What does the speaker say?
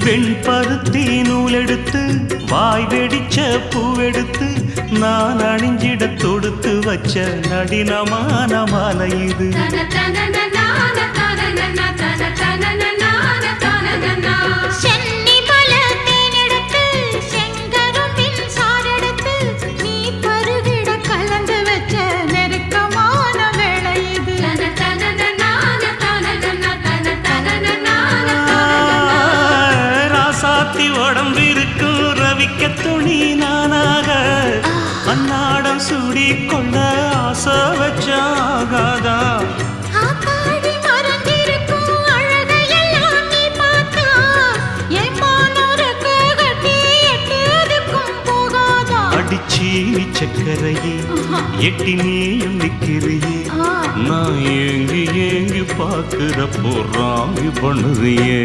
வெண்பருத்தி நூலெடுத்து வாய் வெடிச்ச பூவெடுத்து நான் அணிஞ்சிட தொடுத்து வச்ச நடினமான மாலை இது. உடம்பிருக்கும் ரவிக்க துணி நானாக அன்னாடம் சூடி கொள்ள ஆசை வச்சாகாதா. அடிச்சி சக்கரையே எட்டி நீயும் நிக்கிறியே நான் ஏங்கி ஏங்கி பாக்குற போறாங்க பண்ணுறியே.